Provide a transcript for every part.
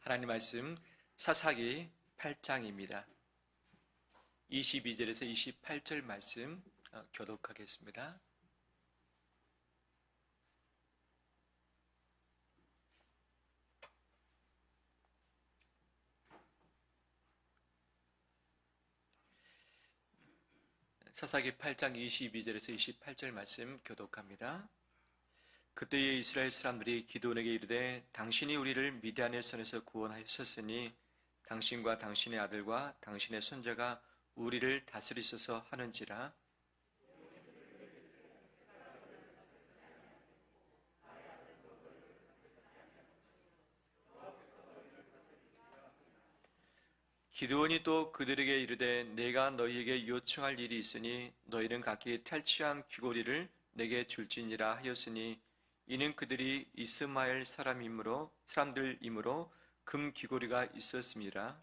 하나님 말씀 사사기 8장입니다. 22절에서 28절 말씀 교독하겠습니다. 사사기 8장 22절에서 28절 말씀 교독합니다. 그때의 이스라엘 사람들이 기드온에게 이르되 당신이 우리를 미디안의 손에서 구원하셨으니 당신과 당신의 아들과 당신의 손자가 우리를 다스리소서 하는지라. 기드온이 또 그들에게 이르되 내가 너희에게 요청할 일이 있으니 너희는 각기 탈취한 귀고리를 내게 줄지니라 하였으니 이는 그들이 이스마엘 사람들이므로 금 귀고리가 있었습니다.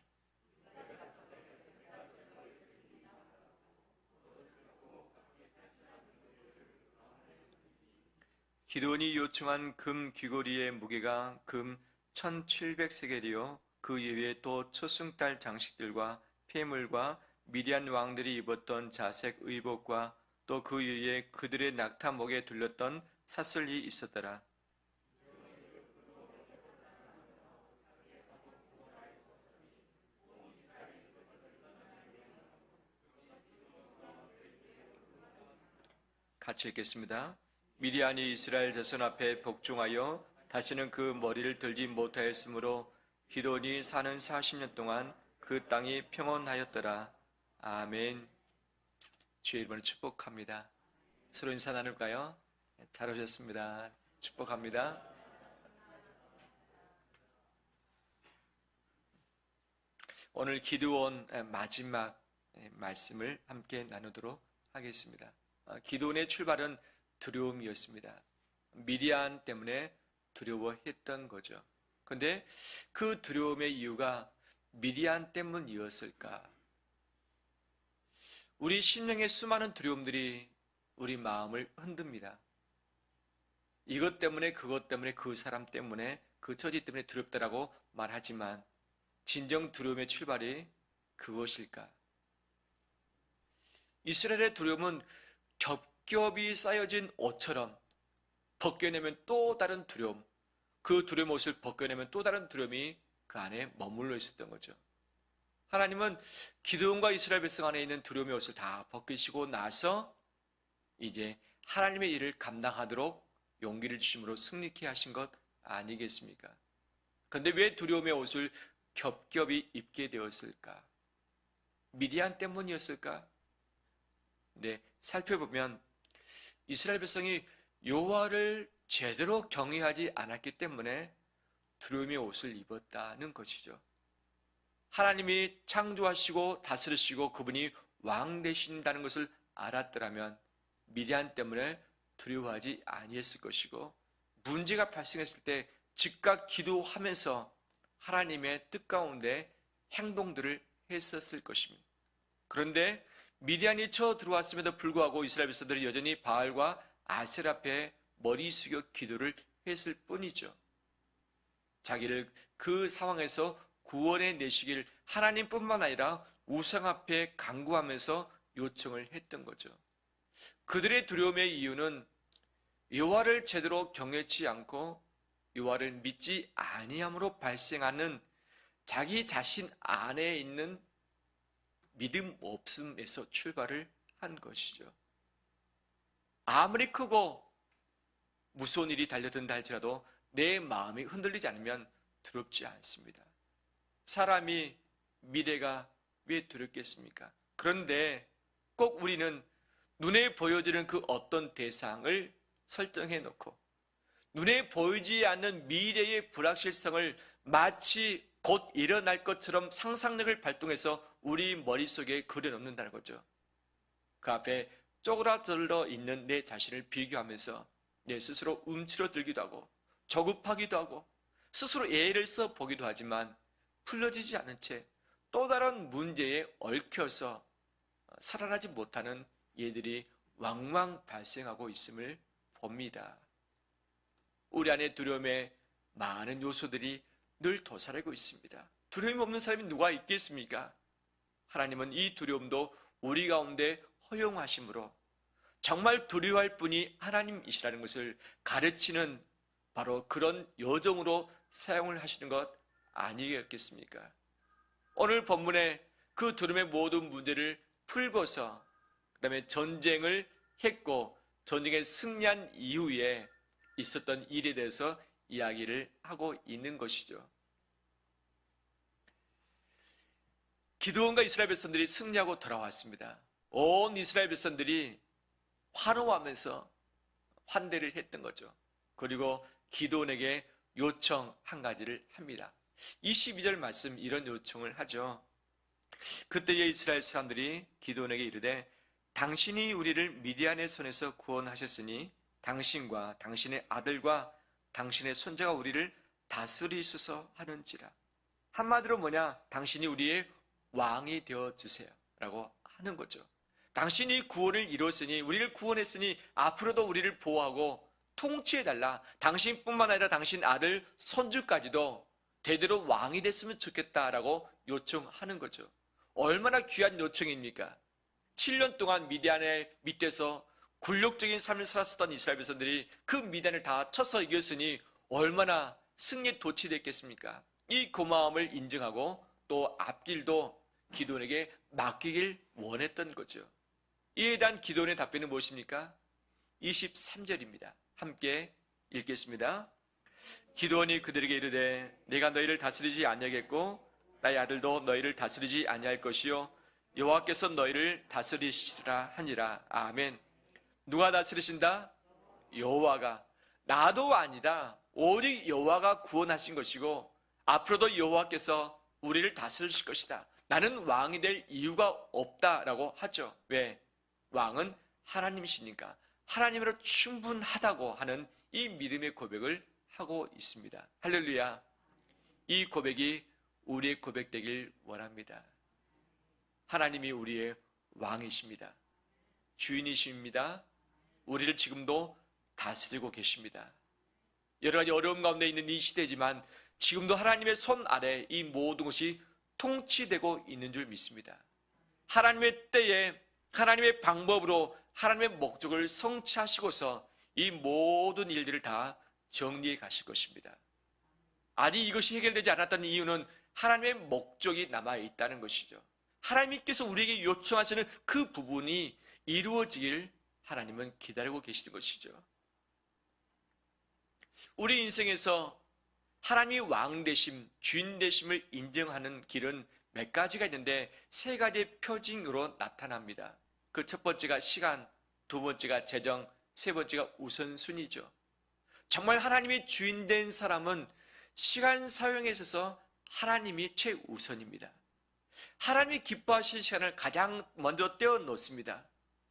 기드온이 요청한 금 귀고리의 무게가 금 1700세겔이요 그 이외에 또 초승달 장식들과 폐물과 미디안 왕들이 입었던 자색 의복과 또 그 위에 그들의 낙타 목에 둘렸던 사슬이 있었더라. 같이 읽겠습니다. 미디안이 이스라엘 자손 앞에 복종하여 다시는 그 머리를 들지 못하였으므로 기드온이 사는 40년 동안 그 땅이 평온하였더라. 아멘. 주의 이름으로 축복합니다. 서로 인사 나눌까요? 잘 오셨습니다. 축복합니다. 오늘 기드온 마지막 말씀을 함께 나누도록 하겠습니다. 기드온의 출발은 두려움이었습니다. 미디안 때문에 두려워했던 거죠. 그런데 그 두려움의 이유가 미디안 때문이었을까? 우리 심령의 수많은 두려움들이 우리 마음을 흔듭니다. 이것 때문에 그것 때문에 그 사람 때문에 그 처지 때문에 두렵다라고 말하지만 진정 두려움의 출발이 그것일까? 이스라엘의 두려움은 겹겹이 쌓여진 옷처럼 벗겨내면 또 다른 두려움, 그 두려움 옷을 벗겨내면 또 다른 두려움이 그 안에 머물러 있었던 거죠. 하나님은 기드온과 이스라엘 백성 안에 있는 두려움의 옷을 다 벗기시고 나서 이제 하나님의 일을 감당하도록 용기를 주심으로 승리케 하신 것 아니겠습니까? 그런데 왜 두려움의 옷을 겹겹이 입게 되었을까? 미디안 때문이었을까? 네, 살펴보면 이스라엘 백성이 여호와를 제대로 경외하지 않았기 때문에 두려움의 옷을 입었다는 것이죠. 하나님이 창조하시고 다스리시고 그분이 왕 되신다는 것을 알았더라면 미디안 때문에 두려워하지 아니했을 것이고 문제가 발생했을 때 즉각 기도하면서 하나님의 뜻 가운데 행동들을 했었을 것입니다. 그런데 미디안이 쳐 들어왔음에도 불구하고 이스라엘 백성들이 여전히 바알과 아셀 앞에 머리 숙여 기도를 했을 뿐이죠. 자기를 그 상황에서 구원해 내시길 하나님뿐만 아니라 우상 앞에 간구하면서 요청을 했던 거죠. 그들의 두려움의 이유는 여호와를 제대로 경외치 않고 여호와를 믿지 아니함으로 발생하는 자기 자신 안에 있는 믿음 없음에서 출발을 한 것이죠. 아무리 크고 무서운 일이 달려든다 할지라도 내 마음이 흔들리지 않으면 두렵지 않습니다. 사람이 미래가 왜 두렵겠습니까? 그런데 꼭 우리는 눈에 보여지는 그 어떤 대상을 설정해 놓고 눈에 보이지 않는 미래의 불확실성을 마치 곧 일어날 것처럼 상상력을 발동해서 우리 머릿속에 그려놓는다는 거죠. 그 앞에 쪼그라들어 있는 내 자신을 비교하면서 내 스스로 움츠러들기도 하고 조급하기도 하고 스스로 예를 써보기도 하지만 풀려지지 않은 채 또 다른 문제에 얽혀서 살아나지 못하는 예들이 왕왕 발생하고 있음을 봅니다. 우리 안에 두려움의 많은 요소들이 늘 도사리고 있습니다. 두려움이 없는 사람이 누가 있겠습니까? 하나님은 이 두려움도 우리 가운데 허용하심으로 정말 두려워할 분이 하나님이시라는 것을 가르치는 바로 그런 여정으로 사용을 하시는 것 아니겠습니까? 오늘 본문에 그 두려움의 모든 문제를 풀고서 그 다음에 전쟁을 했고 전쟁에 승리한 이후에 있었던 일에 대해서 이야기를 하고 있는 것이죠. 기드온과 이스라엘 백성들이 승리하고 돌아왔습니다. 온 이스라엘 백성들이 환호하면서 환대를 했던 거죠. 그리고 기드온에게 요청 한 가지를 합니다. 22절 말씀 이런 요청을 하죠. 그때의 이스라엘 사람들이 기드온에게 이르되 당신이 우리를 미디안의 손에서 구원하셨으니 당신과 당신의 아들과 당신의 손자가 우리를 다스리소서 하는지라. 한마디로 뭐냐? 당신이 우리의 왕이 되어주세요 라고 하는 거죠. 당신이 구원을 이뤘으니 우리를 구원했으니 앞으로도 우리를 보호하고 통치해달라. 당신뿐만 아니라 당신 아들 손주까지도 대대로 왕이 됐으면 좋겠다라고 요청하는 거죠. 얼마나 귀한 요청입니까? 7년 동안 미디안의 밑에서 굴욕적인 삶을 살았었던 이스라엘 백성들이 그 미디안을 다 쳐서 이겼으니 얼마나 승리에 도취됐겠습니까? 이 고마움을 인정하고 또 앞길도 기드온에게 맡기길 원했던 거죠. 이에 대한 기드온의 답변은 무엇입니까? 23절입니다. 함께 읽겠습니다. 기드온이 그들에게 이르되 내가 너희를 다스리지 아니하겠고 나의 아들도 너희를 다스리지 아니할 것이요 여호와께서 너희를 다스리시리라 하니라. 아멘. 누가 다스리신다? 여호와가. 나도 아니다. 오직 여호와가 구원하신 것이고 앞으로도 여호와께서 우리를 다스리실 것이다. 나는 왕이 될 이유가 없다라고 하죠. 왜? 왕은 하나님이시니까 하나님으로 충분하다고 하는 이 믿음의 고백을 하고 있습니다. 할렐루야. 이 고백이 우리의 고백되길 원합니다. 하나님이 우리의 왕이십니다. 주인이십니다. 우리를 지금도 다스리고 계십니다. 여러 가지 어려움 가운데 있는 이 시대지만 지금도 하나님의 손 아래 이 모든 것이 통치되고 있는 줄 믿습니다. 하나님의 때에 하나님의 방법으로 하나님의 목적을 성취하시고서 이 모든 일들을 다 정리해 가실 것입니다. 아직 이것이 해결되지 않았던 이유는 하나님의 목적이 남아있다는 것이죠. 하나님께서 우리에게 요청하시는 그 부분이 이루어지길 하나님은 기다리고 계시는 것이죠. 우리 인생에서 하나님이 왕 되심, 주인 되심을 인정하는 길은 몇 가지가 있는데 세 가지의 표징으로 나타납니다. 그 첫 번째가 시간, 두 번째가 재정, 세 번째가 우선순위죠. 정말 하나님의 주인 된 사람은 시간 사용에 있어서 하나님이 최우선입니다. 하나님이 기뻐하실 시간을 가장 먼저 떼어놓습니다.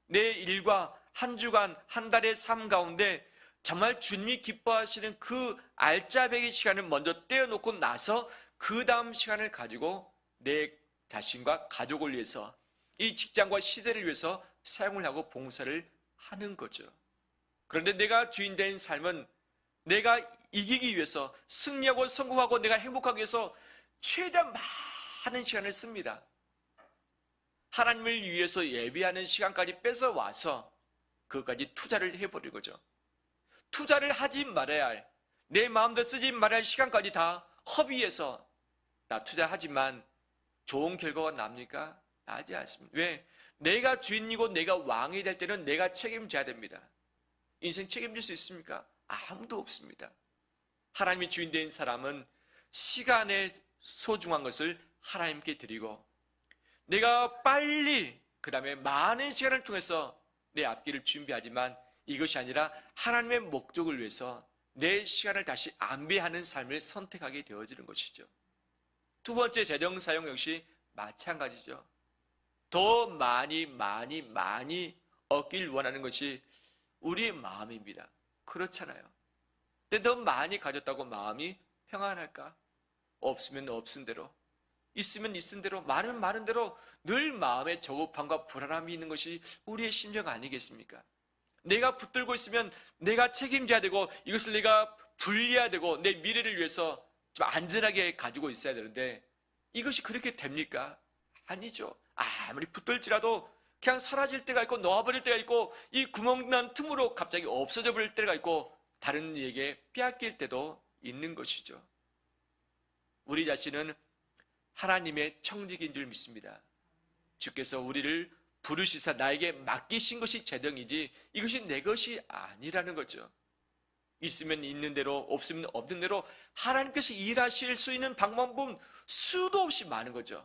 내 일과 한 주간, 한 달의 삶 가운데 정말 주님이 기뻐하시는 그 알짜배기 시간을 먼저 떼어놓고 나서 그 다음 시간을 가지고 내 자신과 가족을 위해서 이 직장과 시대를 위해서 사용을 하고 봉사를 하는 거죠. 그런데 내가 주인 된 삶은 내가 이기기 위해서 승리하고 성공하고 내가 행복하기 위해서 최대한 많은 시간을 씁니다. 하나님을 위해서 예배하는 시간까지 뺏어와서 그것까지 투자를 해버린 거죠. 투자를 하지 말아야 할, 내 마음대로 쓰지 말아야 할 시간까지 다 허비해서 나 투자하지만 좋은 결과가 납니까? 나지 않습니다. 왜? 내가 주인이고 내가 왕이 될 때는 내가 책임져야 됩니다. 인생 책임질 수 있습니까? 아무도 없습니다. 하나님이 주인 된 사람은 시간의 소중한 것을 하나님께 드리고 내가 빨리 그 다음에 많은 시간을 통해서 내 앞길을 준비하지만 이것이 아니라 하나님의 목적을 위해서 내 시간을 다시 안배하는 삶을 선택하게 되어지는 것이죠. 두 번째 재정 사용 역시 마찬가지죠. 더 많이 얻길 원하는 것이 우리의 마음입니다. 그렇잖아요. 근데 더 많이 가졌다고 마음이 평안할까? 없으면 없은 대로, 있으면 있은 대로, 많은 대로 늘 마음에 저급함과 불안함이 있는 것이 우리의 심정 아니겠습니까? 내가 붙들고 있으면 내가 책임져야 되고 이것을 내가 분리해야 되고 내 미래를 위해서 좀 안전하게 가지고 있어야 되는데 이것이 그렇게 됩니까? 아니죠. 아무리 붙들지라도 그냥 사라질 때가 있고 놓아버릴 때가 있고 이 구멍난 틈으로 갑자기 없어져 버릴 때가 있고 다른 이에게 빼앗길 때도 있는 것이죠. 우리 자신은 하나님의 청직인 줄 믿습니다. 주께서 우리를 부르시사 나에게 맡기신 것이 제등이지 이것이 내 것이 아니라는 거죠. 있으면 있는 대로 없으면 없는 대로 하나님께서 일하실 수 있는 방법은 수도 없이 많은 거죠.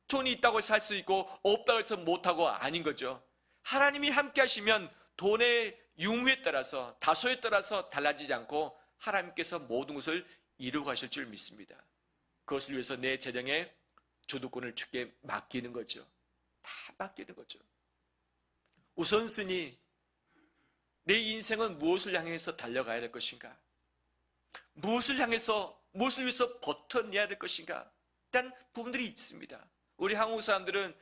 돈이 있다고 살 수 있고 없다고 해서 못하고 아닌 거죠. 하나님이 함께 하시면 돈의 유무에 따라서 다소에 따라서 달라지지 않고 하나님께서 모든 것을 이루어 가실 줄 믿습니다. 그것을 위해서 내 재정의 주도권을 주께 맡기는 거죠. 다 맡기는 거죠. 우선순위, 내 인생은 무엇을 향해서 달려가야 될 것인가? 무엇을 위해서 버텨내야 될 것인가? 일단 부분들이 있습니다. 우리 한국 사람들은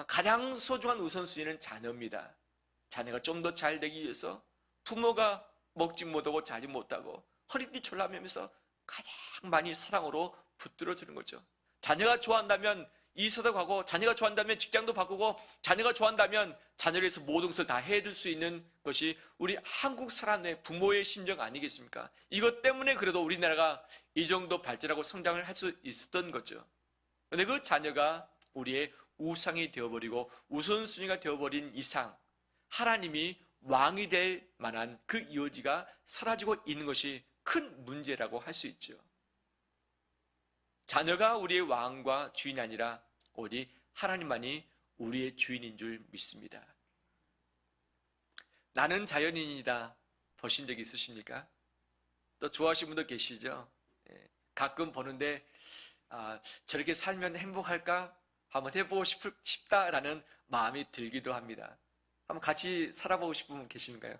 가장 소중한 우선순위는 자녀입니다. 자녀가 좀 더 잘 되기 위해서 부모가 먹지 못하고 자지 못하고 허리띠 졸라매면서 가장 많이 사랑으로 붙들어주는 거죠. 자녀가 좋아한다면 이사도 가고, 자녀가 좋아한다면 직장도 바꾸고, 자녀가 좋아한다면 자녀를 위해서 모든 것을 다 해줄 수 있는 것이 우리 한국 사람의 부모의 심정 아니겠습니까? 이것 때문에 그래도 우리나라가 이 정도 발전하고 성장을 할 수 있었던 거죠. 그런데 그 자녀가 우리의 우상이 되어버리고 우선순위가 되어버린 이상 하나님이 왕이 될 만한 그 여지가 사라지고 있는 것이 큰 문제라고 할 수 있죠. 자녀가 우리의 왕과 주인이 아니라 오직 하나님만이 우리의 주인인 줄 믿습니다. 나는 자연인이다 보신 적 있으십니까? 또 좋아하시는 분도 계시죠? 가끔 보는데 저렇게 살면 행복할까? 한번 해보고 싶다라는 마음이 들기도 합니다. 한번 같이 살아보고 싶은 분 계신가요?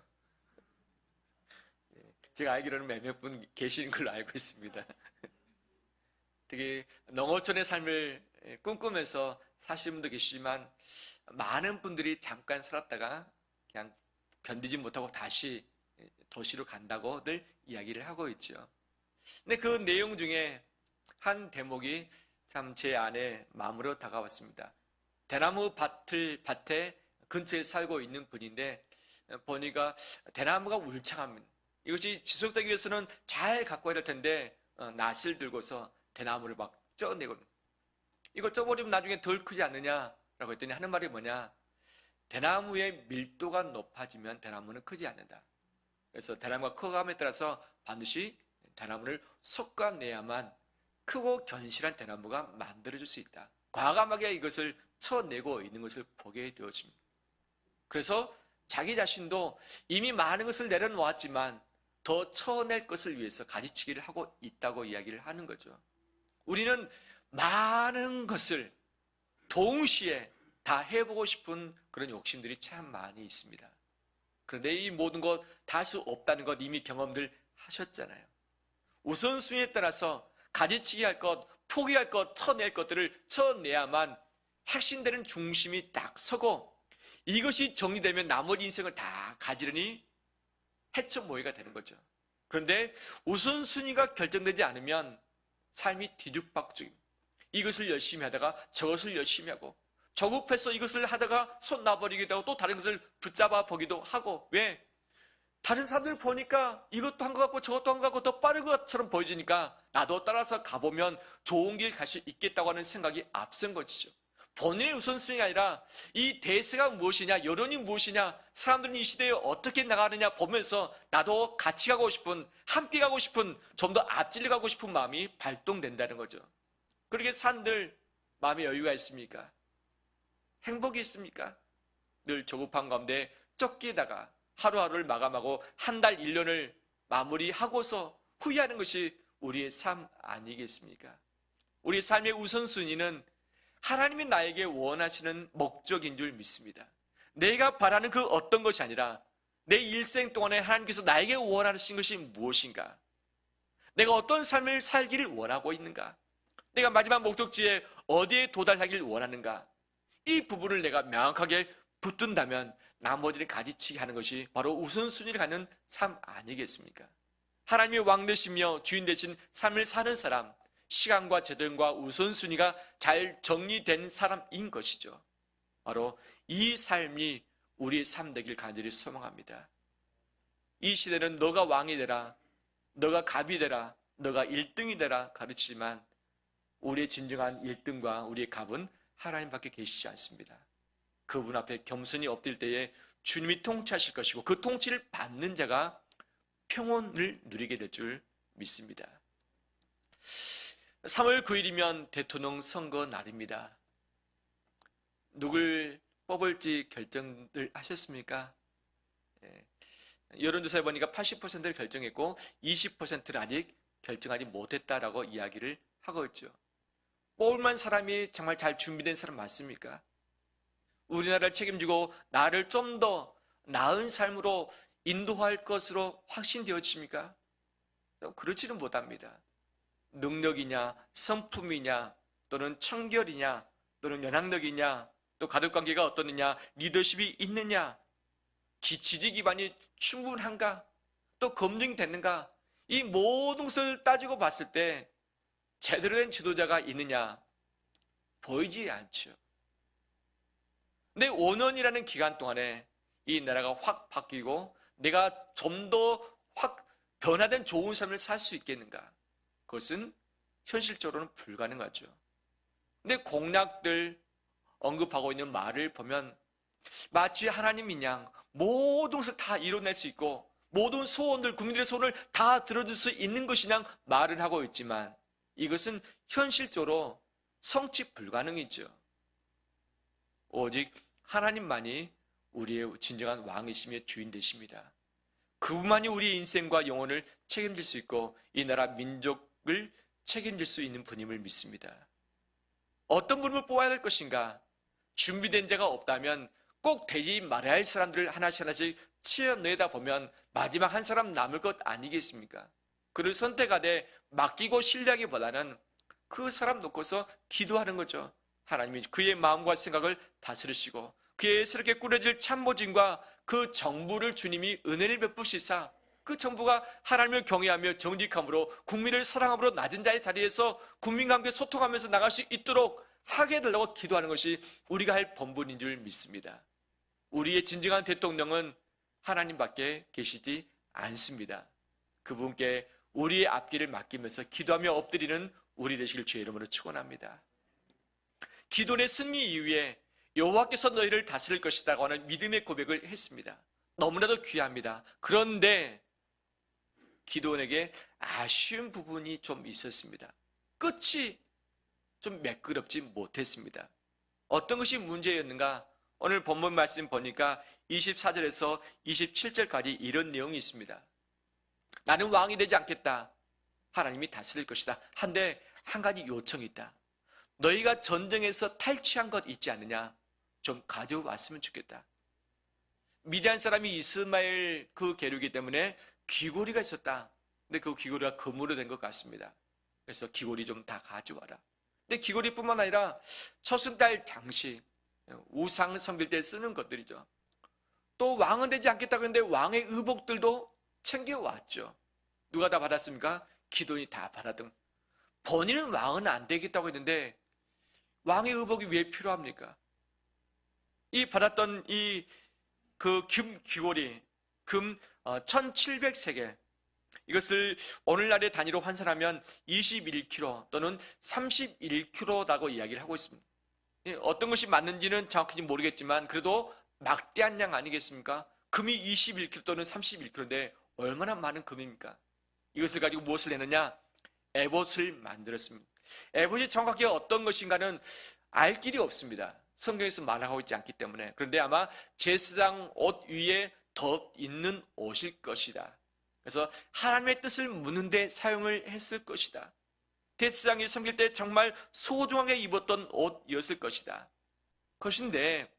제가 알기로는 몇몇 분 계시는 걸로 알고 있습니다. 되게 농어촌의 삶을 꿈꾸면서 사시는 분도 계시지만 많은 분들이 잠깐 살았다가 그냥 견디지 못하고 다시 도시로 간다고들 이야기를 하고 있죠. 근데 그 내용 중에 한 대목이 참 제 안에 마음으로 다가왔습니다. 대나무 밭에 근처에 살고 있는 분인데 보니까 대나무가 울창합니다. 이것이 지속되기 위해서는 잘 가꿔야 될 텐데 낫을 들고서 대나무를 막 쪄내고 이걸 쪄버리면 나중에 덜 크지 않느냐라고 했더니 하는 말이 뭐냐? 대나무의 밀도가 높아지면 대나무는 크지 않는다. 그래서 대나무가 커감에 따라서 반드시 대나무를 솎아내야만 크고 견실한 대나무가 만들어질 수 있다. 과감하게 이것을 쳐내고 있는 것을 보게 되어집니다. 그래서 자기 자신도 이미 많은 것을 내려놓았지만 더 쳐낼 것을 위해서 가지치기를 하고 있다고 이야기를 하는 거죠. 우리는 많은 것을 동시에 다 해보고 싶은 그런 욕심들이 참 많이 있습니다. 그런데 이 모든 것 다 할 수 없다는 것 이미 경험들 하셨잖아요. 우선순위에 따라서 가지치기 할 것, 포기할 것, 쳐낼 것들을 쳐내야만 핵심되는 중심이 딱 서고 이것이 정리되면 나머지 인생을 다 가지려니 해처모해가 되는 거죠. 그런데 우선순위가 결정되지 않으면 삶이 뒤죽박죽입니다. 이것을 열심히 하다가 저것을 열심히 하고 조급해서 이것을 하다가 손 놔버리기도 하고 또 다른 것을 붙잡아 보기도 하고 왜? 다른 사람들 보니까 이것도 한 것 같고 저것도 한 것 같고 더 빠른 것처럼 보여지니까 나도 따라서 가보면 좋은 길 갈 수 있겠다고 하는 생각이 앞선 것이죠. 본인의 우선순위가 아니라 이 대세가 무엇이냐, 여론이 무엇이냐, 사람들은 이 시대에 어떻게 나가느냐 보면서 나도 같이 가고 싶은, 함께 가고 싶은, 좀 더 앞질러 가고 싶은 마음이 발동된다는 거죠. 그렇게 산들 마음에 여유가 있습니까? 행복이 있습니까? 늘 조급한 가운데 쫓기다가 하루하루를 마감하고 한 달, 1년을 마무리하고서 후회하는 것이 우리의 삶 아니겠습니까? 우리 삶의 우선순위는 하나님이 나에게 원하시는 목적인 줄 믿습니다. 내가 바라는 그 어떤 것이 아니라 내 일생 동안에 하나님께서 나에게 원하신 것이 무엇인가? 내가 어떤 삶을 살기를 원하고 있는가? 내가 마지막 목적지에 어디에 도달하기를 원하는가? 이 부분을 내가 명확하게 붙든다면 나머지를 가지치기 하는 것이 바로 우선순위를 가는 삶 아니겠습니까? 하나님의 왕 되시며 주인 되신 삶을 사는 사람, 시간과 재정과 우선순위가 잘 정리된 사람인 것이죠. 바로 이 삶이 우리의 삶 되길 간절히 소망합니다. 이 시대는 너가 왕이 되라, 너가 갑이 되라, 너가 1등이 되라 가르치지만 우리의 진정한 1등과 우리의 갑은 하나님밖에 계시지 않습니다. 그분 앞에 겸손히 엎드릴 때에 주님이 통치하실 것이고 그 통치를 받는 자가 평온을 누리게 될 줄 믿습니다. 3월 9일이면 대통령 선거 날입니다. 누굴 뽑을지 결정을 하셨습니까? 여론조사에 보니까 80%를 결정했고 20%를 아직 결정하지 못했다라고 이야기를 하고 있죠. 뽑을 만한 사람이 정말 잘 준비된 사람 맞습니까? 우리나라를 책임지고 나를 좀 더 나은 삶으로 인도할 것으로 확신되어집니까? 그렇지는 못합니다. 능력이냐, 성품이냐, 또는 청결이냐, 또는 연학력이냐, 또 가족관계가 어떻느냐, 리더십이 있느냐, 지지 기반이 충분한가, 또 검증됐는가, 이 모든 것을 따지고 봤을 때 제대로 된 지도자가 있느냐 보이지 않죠. 근데 5년이라는 기간 동안에 이 나라가 확 바뀌고 내가 좀 더 확 변화된 좋은 삶을 살 수 있겠는가? 그것은 현실적으로는 불가능하죠. 근데 공약들 언급하고 있는 말을 보면 마치 하나님인 양 모든 것을 다 이뤄낼 수 있고 모든 소원들, 국민들의 소원을 다 들어줄 수 있는 것이 양 말을 하고 있지만 이것은 현실적으로 성취 불가능이죠. 오직 하나님만이 우리의 진정한 왕이시며 주인 되십니다. 그분만이 우리의 인생과 영혼을 책임질 수 있고 이 나라 민족을 책임질 수 있는 분임을 믿습니다. 어떤 분을 뽑아야 될 것인가? 준비된 자가 없다면 꼭 되지 말아야 할 사람들을 하나씩 하나씩 치어내다 보면 마지막 한 사람 남을 것 아니겠습니까? 그를 선택하되 맡기고 신뢰하기보다는 그 사람 놓고서 기도하는 거죠. 하나님이 그의 마음과 생각을 다스리시고 그의 새롭게 꾸려질 참모진과 그 정부를 주님이 은혜를 베푸시사 그 정부가 하나님을 경외하며 정직함으로 국민을 사랑함으로 낮은 자의 자리에서 국민과 함께 소통하면서 나갈 수 있도록 하게 해달라고 기도하는 것이 우리가 할 본분인 줄 믿습니다. 우리의 진정한 대통령은 하나님밖에 계시지 않습니다. 그분께 우리의 앞길을 맡기면서 기도하며 엎드리는 우리 되시길 주의 이름으로 축원합니다. 기도의 승리 이후에 여호와께서 너희를 다스릴 것이라고 하는 믿음의 고백을 했습니다. 너무나도 귀합니다. 그런데 기도원에게 아쉬운 부분이 좀 있었습니다. 끝이 좀 매끄럽지 못했습니다. 어떤 것이 문제였는가? 오늘 본문 말씀 보니까 24절에서 27절까지 이런 내용이 있습니다. 나는 왕이 되지 않겠다. 하나님이 다스릴 것이다. 한데 한 가지 요청이 있다. 너희가 전쟁에서 탈취한 것 있지 않느냐? 좀 가져왔으면 좋겠다. 미디안 사람이 이스마엘 그 계류이기 때문에 귀고리가 있었다. 근데 그 귀고리가 금으로 된 것 같습니다. 그래서 귀고리 좀 다 가져와라. 근데 귀고리뿐만 아니라 처순달 장식, 우상 섬길 때 쓰는 것들이죠. 또 왕은 되지 않겠다고 했는데 왕의 의복들도 챙겨왔죠. 누가 다 받았습니까? 기돈이 다 받았던. 본인은 왕은 안 되겠다고 했는데 왕의 의복이 왜 필요합니까? 이 받았던 그 금 귀고리, 금 1700세겔, 이것을 오늘날의 단위로 환산하면 21kg 또는 31kg라고 이야기를 하고 있습니다. 어떤 것이 맞는지는 정확히 모르겠지만 그래도 막대한 양 아니겠습니까? 금이 21kg 또는 31kg인데 얼마나 많은 금입니까? 이것을 가지고 무엇을 내느냐? 에봇을 만들었습니다. 에봇이 정확하게 어떤 것인가는 알 길이 없습니다. 성경에서 말하고 있지 않기 때문에. 그런데 아마 제사장 옷 위에 덧 있는 옷일 것이다. 그래서 하나님의 뜻을 묻는 데 사용을 했을 것이다. 제사장이 섬길 때 정말 소중하게 입었던 옷이었을 것이다. 그것인데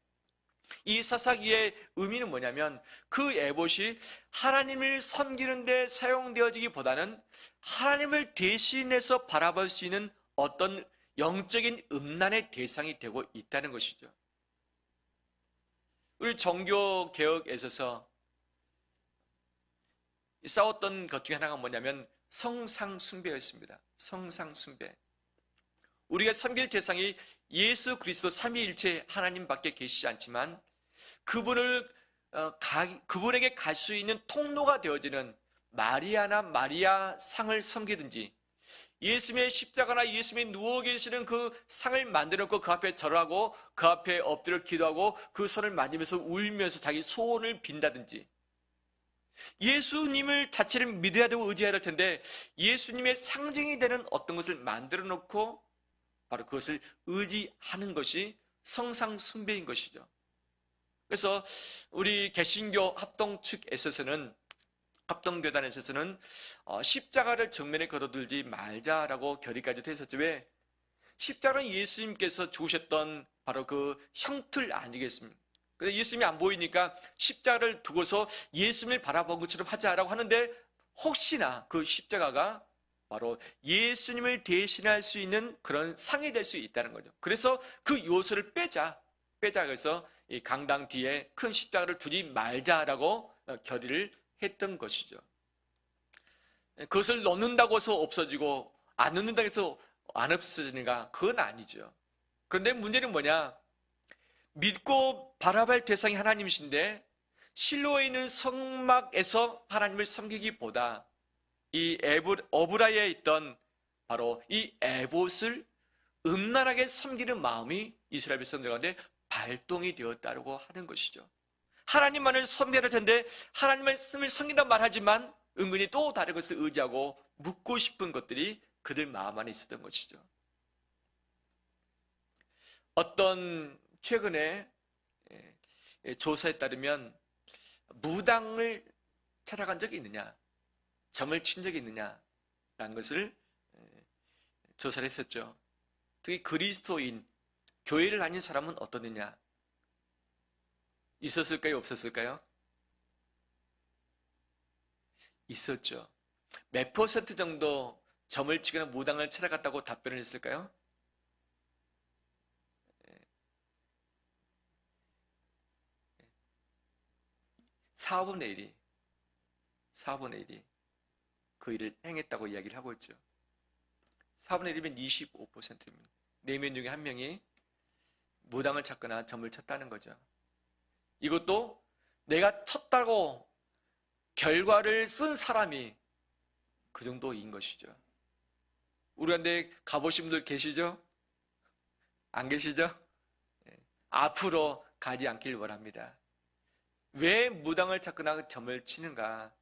이 사사기의 의미는 뭐냐면 그 에봇이 하나님을 섬기는 데 사용되어지기보다는 하나님을 대신해서 바라볼 수 있는 어떤 영적인 음란의 대상이 되고 있다는 것이죠. 우리 종교개혁에 있어서 싸웠던 것 중에 하나가 뭐냐면 성상숭배였습니다. 성상숭배. 우리가 섬길 대상이 예수 그리스도 삼위일체 하나님밖에 계시지 않지만 그분에게 갈 수 있는 통로가 되어지는 마리아나 마리아 상을 섬기든지, 예수님의 십자가나 예수님이 누워 계시는 그 상을 만들어 놓고 그 앞에 절하고 그 앞에 엎드려 기도하고 그 손을 만지면서 울면서 자기 소원을 빈다든지, 예수님을 자체를 믿어야 되고 의지해야 될 텐데 예수님의 상징이 되는 어떤 것을 만들어 놓고 바로 그것을 의지하는 것이 성상숭배인 것이죠. 그래서 우리 개신교 합동 측에서는, 합동교단에서는 십자가를 정면에 걸어들지 말자라고 결의까지도 했었죠. 왜? 십자가는 예수님께서 죽으셨던 바로 그 형틀 아니겠습니까? 그래서 예수님이 안 보이니까 십자가를 두고서 예수님을 바라본 것처럼 하자라고 하는데, 혹시나 그 십자가가 바로 예수님을 대신할 수 있는 그런 상이 될 수 있다는 거죠. 그래서 그 요소를 빼자. 그래서 이 강당 뒤에 큰 십자가를 두지 말자라고 결의를 했던 것이죠. 그것을 넣는다고 해서 없어지고 안 넣는다고 해서 안 없어지는가? 그건 아니죠. 그런데 문제는 뭐냐? 믿고 바라볼 대상이 하나님이신데 실로에 있는 성막에서 하나님을 섬기기보다 이 어브라에 있던 바로 이 에봇을 음란하게 섬기는 마음이 이스라엘 백성들 가운데 발동이 되었다고 하는 것이죠. 하나님만을 섬겨야 할 텐데 하나님을 섬긴단 말하지만 은근히 또 다른 것을 의지하고 묻고 싶은 것들이 그들 마음 안에 있었던 것이죠. 어떤 최근에 조사에 따르면 무당을 찾아간 적이 있느냐, 점을 친 적이 있느냐라는 것을 조사를 했었죠. 특히 그리스도인, 교회를 다닌 사람은 어떠느냐? 있었을까요? 없었을까요? 있었죠. 몇 퍼센트 정도 점을 치거나 무당을 찾아갔다고 답변을 했을까요? 4분의 1이 4분의 1이 그 일을 행했다고 이야기를 하고 있죠. 4분의 1이면 25%입니다. 4명 중에 1명이 무당을 찾거나 점을 쳤다는 거죠. 이것도 내가 쳤다고 결과를 쓴 사람이 그 정도인 것이죠. 우리 한테 가보신 분들 계시죠? 안 계시죠? 앞으로 가지 않길 원합니다. 왜 무당을 찾거나 점을 치는가?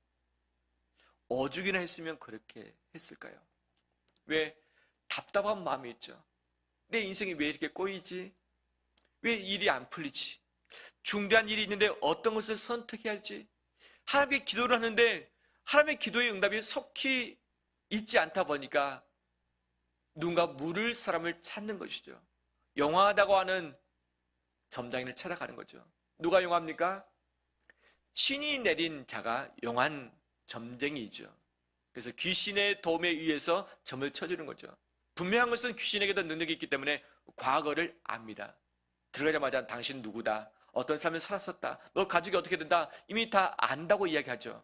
오죽이나 했으면 그렇게 했을까요? 왜? 답답한 마음이 있죠. 내 인생이 왜 이렇게 꼬이지? 왜 일이 안 풀리지? 중대한 일이 있는데 어떤 것을 선택해야 할지? 하나님께 기도를 하는데 하나님의 기도의 응답이 속히 있지 않다 보니까 누군가 물을 사람을 찾는 것이죠. 용하다고 하는 점장인을 찾아가는 거죠. 누가 용합니까? 신이 내린 자가 용한 점쟁이죠. 그래서 귀신의 도움에 의해서 점을 쳐주는 거죠. 분명한 것은 귀신에게도 능력이 있기 때문에 과거를 압니다. 들어가자마자 당신 누구다, 어떤 사람이 살았었다, 너 가족이 어떻게 된다, 이미 다 안다고 이야기하죠.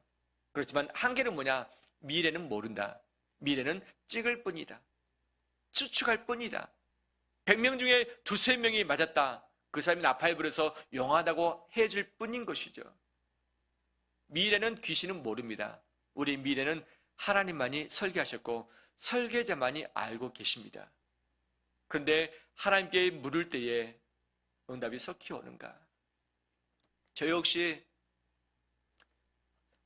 그렇지만 한계는 뭐냐? 미래는 모른다. 미래는 찍을 뿐이다. 추측할 뿐이다. 100명 중에 2~3명이 맞았다. 그 사람이 나팔 불어서 용하다고 해줄 뿐인 것이죠. 미래는 귀신은 모릅니다. 우리 미래는 하나님만이 설계하셨고 설계자만이 알고 계십니다. 그런데 하나님께 물을 때에 응답이 속히 오는가? 저 역시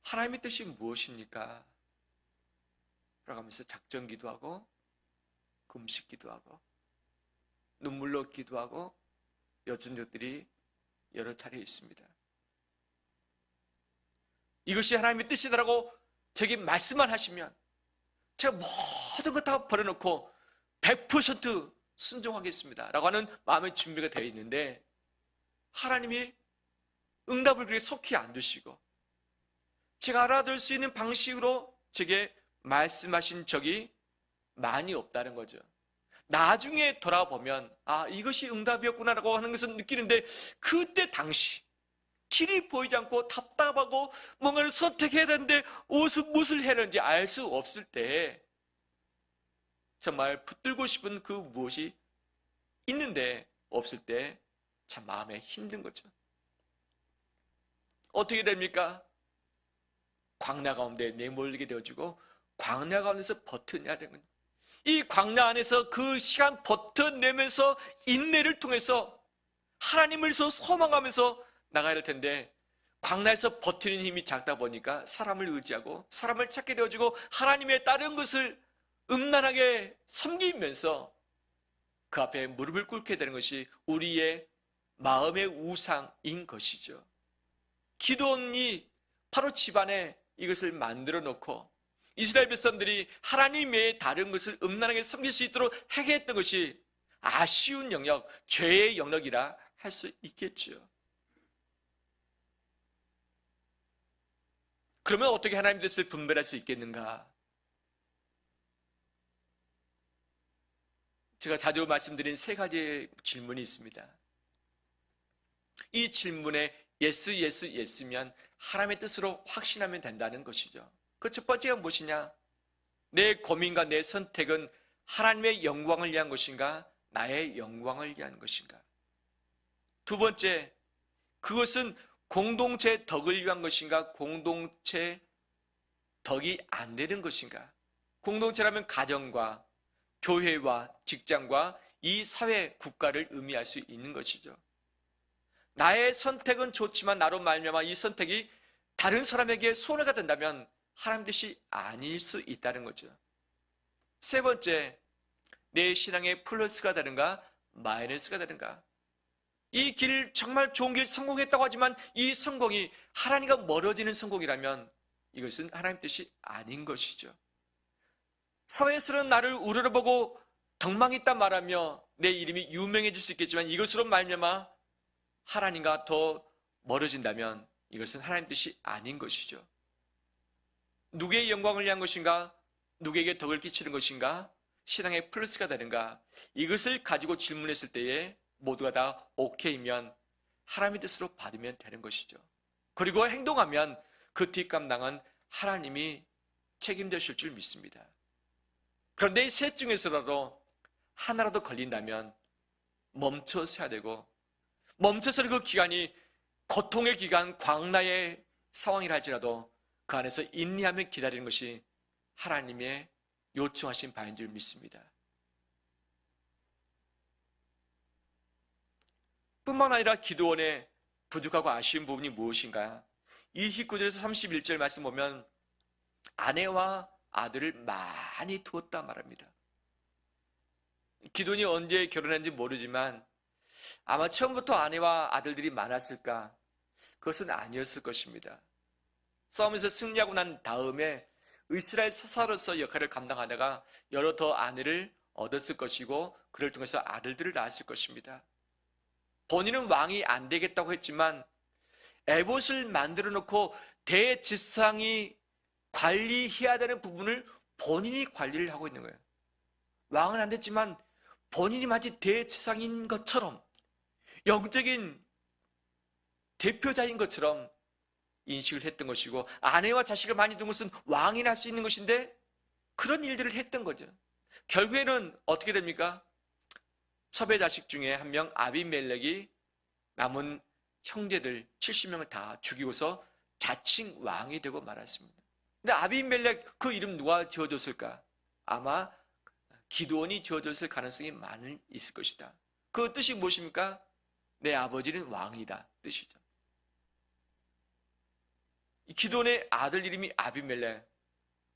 하나님의 뜻이 무엇입니까? 라고 하면서 작전 기도하고 금식 기도하고 눈물로 기도하고 여쭌 적들이 여러 차례 있습니다. 이것이 하나님의 뜻이다라고 제게 말씀만 하시면 제가 모든 것 다 버려놓고 100% 순종하겠습니다 라고 하는 마음의 준비가 되어 있는데 하나님이 응답을 그렇게 속히 안 주시고 제가 알아들 수 있는 방식으로 제게 말씀하신 적이 많이 없다는 거죠. 나중에 돌아보면 아, 이것이 응답이었구나라고 하는 것을 느끼는데 그때 당시 길이 보이지 않고 답답하고 뭔가를 선택해야 되는데 무엇을 해야 하는지 알 수 없을 때 정말 붙들고 싶은 그 무엇이 있는데 없을 때 참 마음에 힘든 거죠. 어떻게 됩니까? 광야 가운데 내몰리게 되어지고 광야 가운데서 버텨내야 되는 거예요. 이 광야 안에서 그 시간 버텨내면서 인내를 통해서 하나님을 소망하면서 나가야 될 텐데 광야에서 버티는 힘이 작다 보니까 사람을 의지하고 사람을 찾게 되어지고 하나님의 다른 것을 음란하게 섬기면서 그 앞에 무릎을 꿇게 되는 것이 우리의 마음의 우상인 것이죠. 기드온이 바로 집안에 이것을 만들어 놓고 이스라엘 백성들이 하나님 외에 다른 것을 음란하게 섬길 수 있도록 하게 했던 것이 아쉬운 영역, 죄의 영역이라 할 수 있겠죠. 그러면 어떻게 하나님의 뜻을 분별할 수 있겠는가? 제가 자주 말씀드린 세 가지 질문이 있습니다. 이 질문에 예스면 하나님의 뜻으로 확신하면 된다는 것이죠. 그 첫 번째가 무엇이냐? 내 고민과 내 선택은 하나님의 영광을 위한 것인가? 나의 영광을 위한 것인가? 두 번째, 그것은 공동체 덕을 위한 것인가? 공동체 덕이 안 되는 것인가? 공동체라면 가정과 교회와 직장과 이 사회, 국가를 의미할 수 있는 것이죠. 나의 선택은 좋지만 나로 말미암아 이 선택이 다른 사람에게 손해가 된다면 하나님 뜻이 아닐 수 있다는 거죠. 세 번째, 내 신앙의 플러스가 되는가 마이너스가 되는가? 이 길 정말 좋은 길 성공했다고 하지만 이 성공이 하나님과 멀어지는 성공이라면 이것은 하나님 뜻이 아닌 것이죠. 사회에서는 나를 우러러보고 덕망있다 말하며 내 이름이 유명해질 수 있겠지만 이것으로 말미암아 하나님과 더 멀어진다면 이것은 하나님 뜻이 아닌 것이죠. 누구의 영광을 위한 것인가? 누구에게 덕을 끼치는 것인가? 신앙의 플러스가 되는가? 이것을 가지고 질문했을 때에 모두가 다 오케이면 하나님의 뜻으로 받으면 되는 것이죠. 그리고 행동하면 그 뒷감당은 하나님이 책임지실 줄 믿습니다. 그런데 이 셋 중에서라도 하나라도 걸린다면 멈춰서야 되고 멈춰서는 그 기간이 고통의 기간, 광야의 상황이라 할지라도 그 안에서 인내하며 기다리는 것이 하나님의 요청하신 바인 줄 믿습니다. 뿐만 아니라 기드온의 부족하고 아쉬운 부분이 무엇인가? 29절에서 31절 말씀 보면 아내와 아들을 많이 두었다 말합니다. 기드온이 언제 결혼했는지 모르지만 아마 처음부터 아내와 아들들이 많았을까? 그것은 아니었을 것입니다. 싸움에서 승리하고 난 다음에 이스라엘 사사로서 역할을 감당하다가 여러 더 아내를 얻었을 것이고 그를 통해서 아들들을 낳았을 것입니다. 본인은 왕이 안 되겠다고 했지만 에봇을 만들어 놓고 대지상이 관리해야 되는 부분을 본인이 관리를 하고 있는 거예요. 왕은 안 됐지만 본인이 마치 대지상인 것처럼 영적인 대표자인 것처럼 인식을 했던 것이고 아내와 자식을 많이 둔 것은 왕이 할 수 있는 것인데 그런 일들을 했던 거죠. 결국에는 어떻게 됩니까? 첩의 자식 중에 한 명 아비멜렉이 남은 형제들 70명을 다 죽이고서 자칭 왕이 되고 말았습니다. 근데 아비멜렉 그 이름 누가 지어줬을까? 아마 기드온이 지어줬을 가능성이 많이 있을 것이다. 그 뜻이 무엇입니까? 내 아버지는 왕이다 뜻이죠. 이 기드온의 아들 이름이 아비멜렉,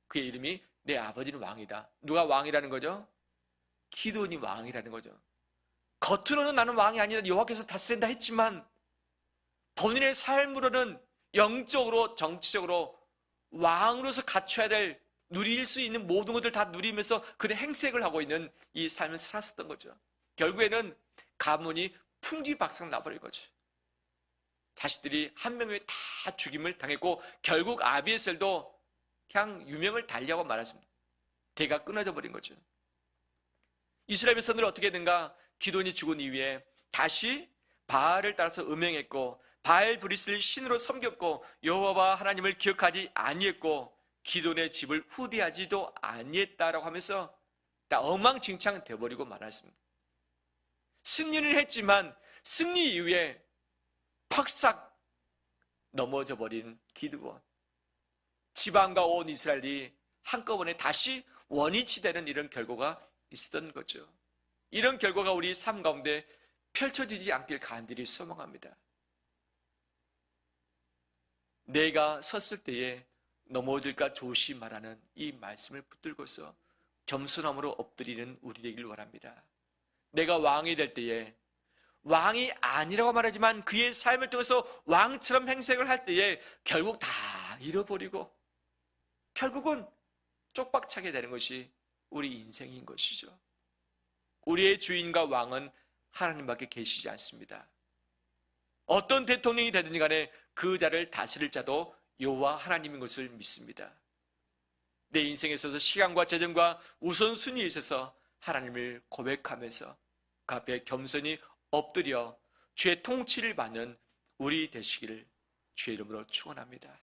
그의 이름이 내 아버지는 왕이다. 누가 왕이라는 거죠? 기드온이 왕이라는 거죠. 겉으로는 나는 왕이 아니다, 여호와께서 다스린다 했지만 본인의 삶으로는 영적으로 정치적으로 왕으로서 갖춰야 될 누릴 수 있는 모든 것들 다 누리면서 그의 행색을 하고 있는 이 삶을 살았었던 거죠. 결국에는 가문이 풍지박상 나버린 거죠. 자식들이 한 명에 다 죽임을 당했고 결국 아비에셀도 그냥 유명을 달리하고 말았습니다. 대가 끊어져 버린 거죠. 이스라엘 백성들은 어떻게 했는가? 기드온이 죽은 이후에 다시 바알을 따라서 음행했고 바알브리스를 신으로 섬겼고 여호와 하나님을 기억하지 아니했고 기돈의 집을 후대하지도 아니했다라고 하면서 다 엉망진창 되어버리고 말았습니다. 승리는 했지만 승리 이후에 팍싹 넘어져 버린 기드온. 지방과 온 이스라엘이 한꺼번에 다시 원위치 되는 이런 결과가 있었던 거죠. 이런 결과가 우리 삶 가운데 펼쳐지지 않길 간절히 소망합니다. 내가 섰을 때에 넘어질까 조심하라는 이 말씀을 붙들고서 겸손함으로 엎드리는 우리 되길 원합니다. 내가 왕이 될 때에 왕이 아니라고 말하지만 그의 삶을 통해서 왕처럼 행색을 할 때에 결국 다 잃어버리고 결국은 쪽박차게 되는 것이 우리 인생인 것이죠. 우리의 주인과 왕은 하나님밖에 계시지 않습니다. 어떤 대통령이 되든지 간에 그 자를 다스릴 자도 여호와 하나님인 것을 믿습니다. 내 인생에 있어서 시간과 재정과 우선순위에 있어서 하나님을 고백하면서 그 앞에 겸손히 엎드려 주의 통치를 받는 우리 되시기를 주의 이름으로 축원합니다.